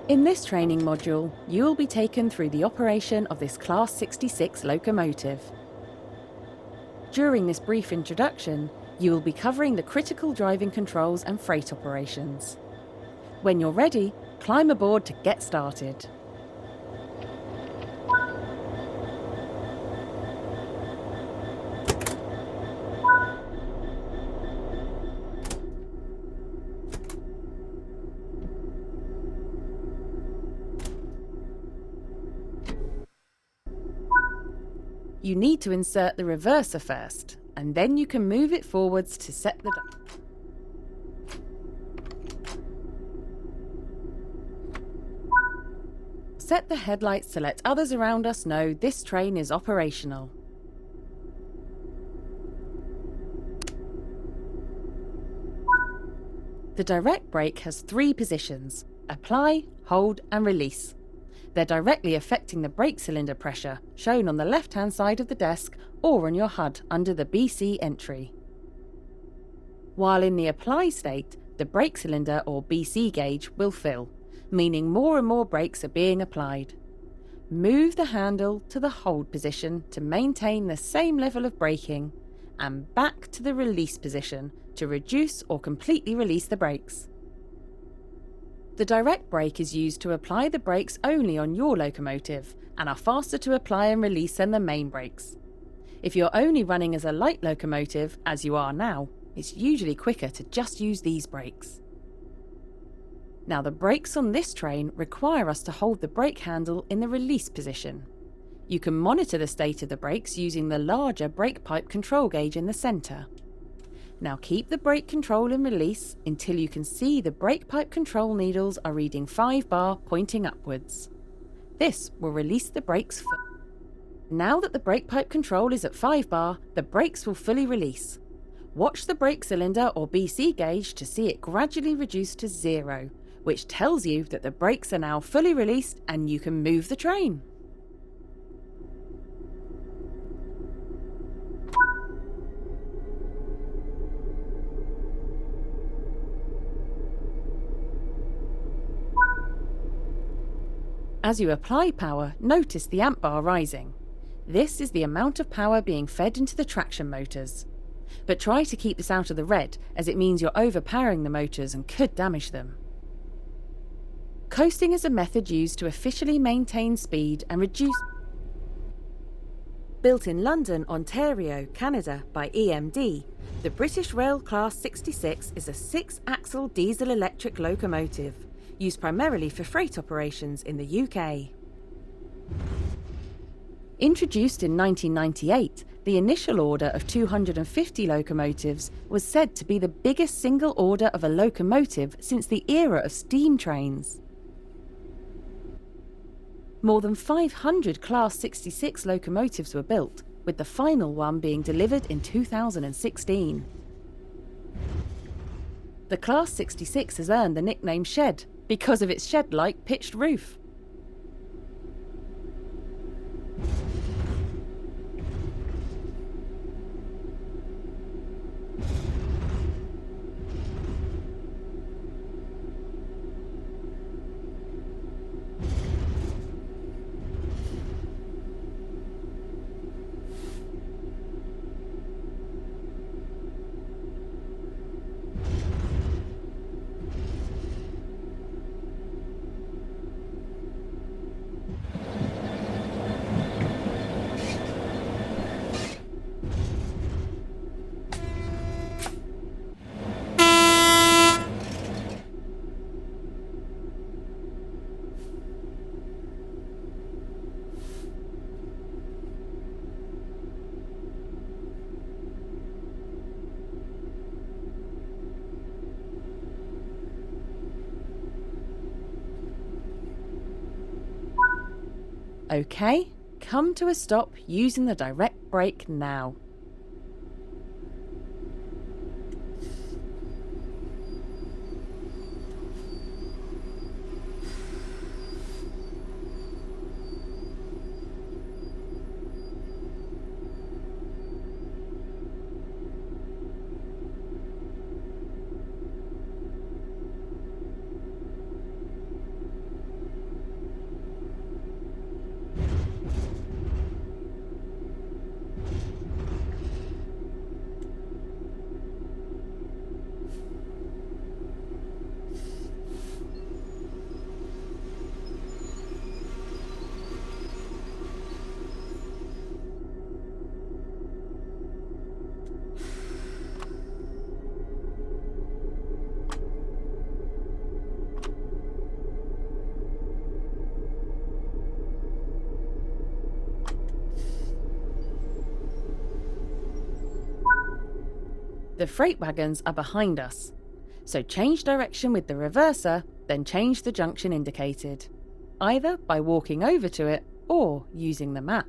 In this training module, you will be taken through the operation of this Class 66 locomotive. During this brief introduction, you will be covering the critical driving controls and freight operations. When you're ready, climb aboard to get started. You need to insert the reverser first, and then you can move it forwards to set the Set the headlights to let others around us know this train is operational. The direct brake has 3 positions: apply, hold and release. They're directly affecting the brake cylinder pressure, shown on the left-hand side of the desk or on your HUD under the BC entry. While in the apply state, the brake cylinder or BC gauge will fill, meaning more and more brakes are being applied. Move the handle to the hold position to maintain the same level of braking, and back to the release position to reduce or completely release the brakes. The direct brake is used to apply the brakes only on your locomotive and are faster to apply and release than the main brakes. If you're only running as a light locomotive, as you are now, it's usually quicker to just use these brakes. Now, the brakes on this train require us to hold the brake handle in the release position. You can monitor the state of the brakes using the larger brake pipe control gauge in the centre. Now keep the brake control in release until you can see the brake pipe control needles are reading 5 bar pointing upwards. This will release the brakes. Now that the brake pipe control is at 5 bar, the brakes will fully release. Watch the brake cylinder or BC gauge to see it gradually reduce to 0, which tells you that the brakes are now fully released and you can move the train. As you apply power, notice the amp bar rising. This is the amount of power being fed into the traction motors. But try to keep this out of the red, as it means you're overpowering the motors and could damage them. Coasting is a method used to officially maintain speed and reduce. Built in London, Ontario, Canada by EMD, the British Rail Class 66 is a 6-axle diesel-electric locomotive, used primarily for freight operations in the UK. Introduced in 1998, the initial order of 250 locomotives was said to be the biggest single order of a locomotive since the era of steam trains. More than 500 Class 66 locomotives were built, with the final one being delivered in 2016. The Class 66 has earned the nickname Shed because of its shed-like pitched roof. OK, come to a stop using the direct brake now. The freight wagons are behind us, so change direction with the reverser, then change the junction indicated, either by walking over to it or using the map.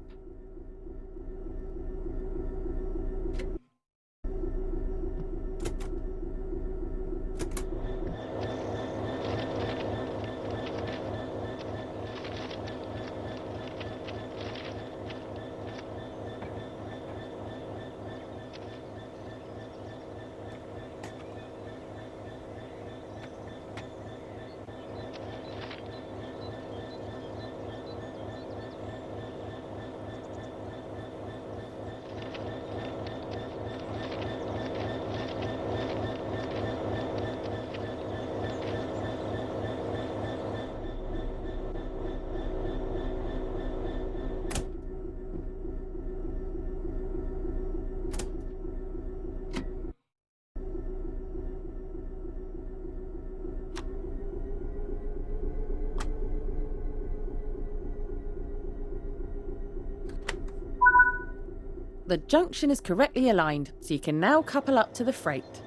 The junction is correctly aligned, so you can now couple up to the freight.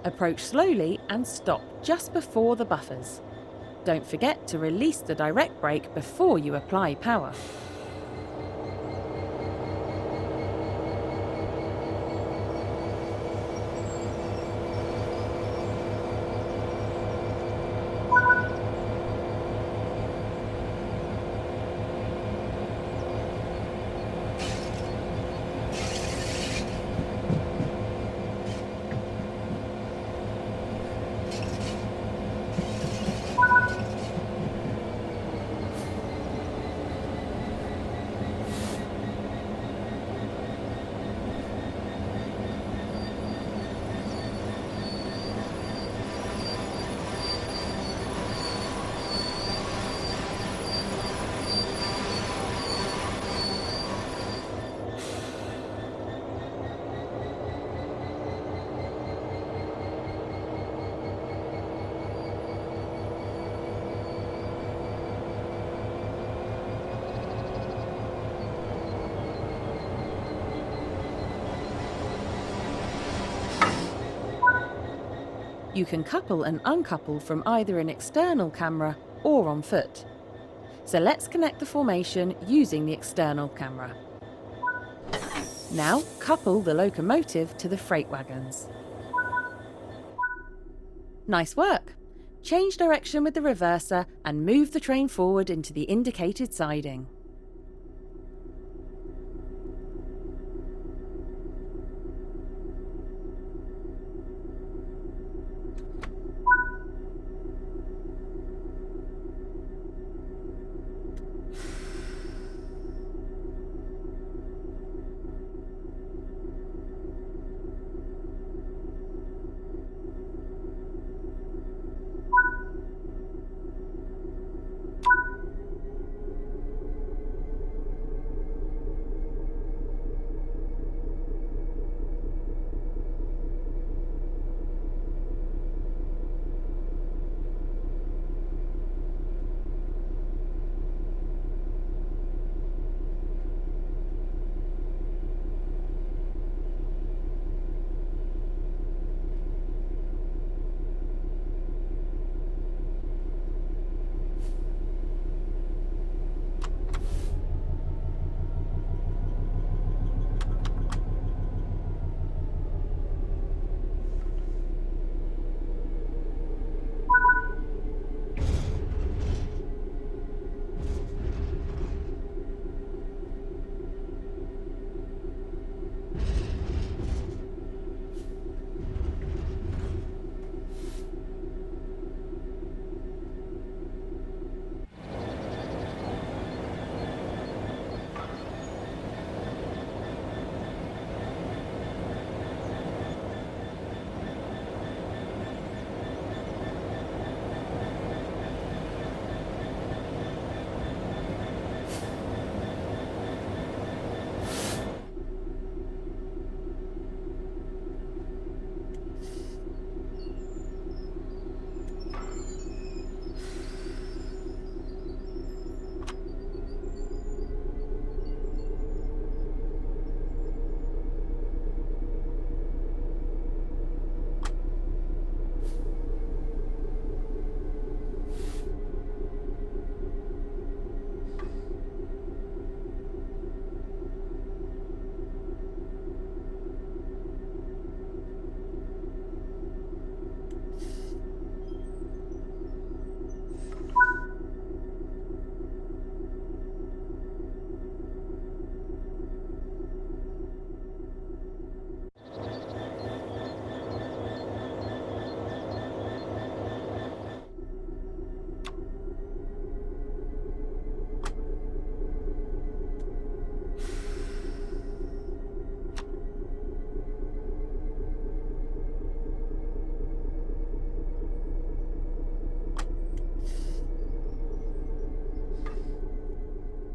Approach slowly and stop just before the buffers. Don't forget to release the direct brake before you apply power. You can couple and uncouple from either an external camera or on foot. So let's connect the formation using the external camera. Now couple the locomotive to the freight wagons. Nice work! Change direction with the reverser and move the train forward into the indicated siding.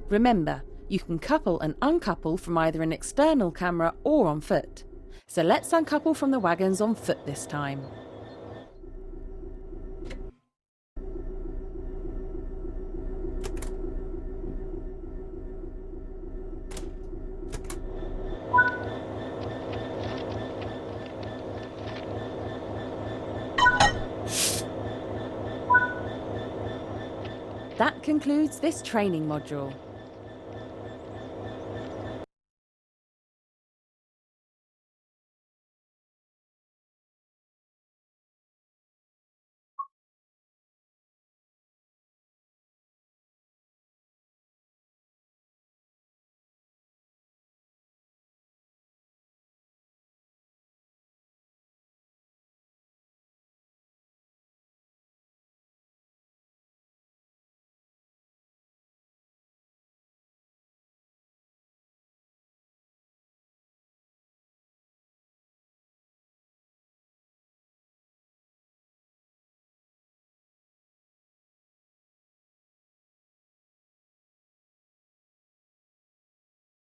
Remember, you can couple and uncouple from either an external camera or on foot. So let's uncouple from the wagons on foot this time. That concludes this training module.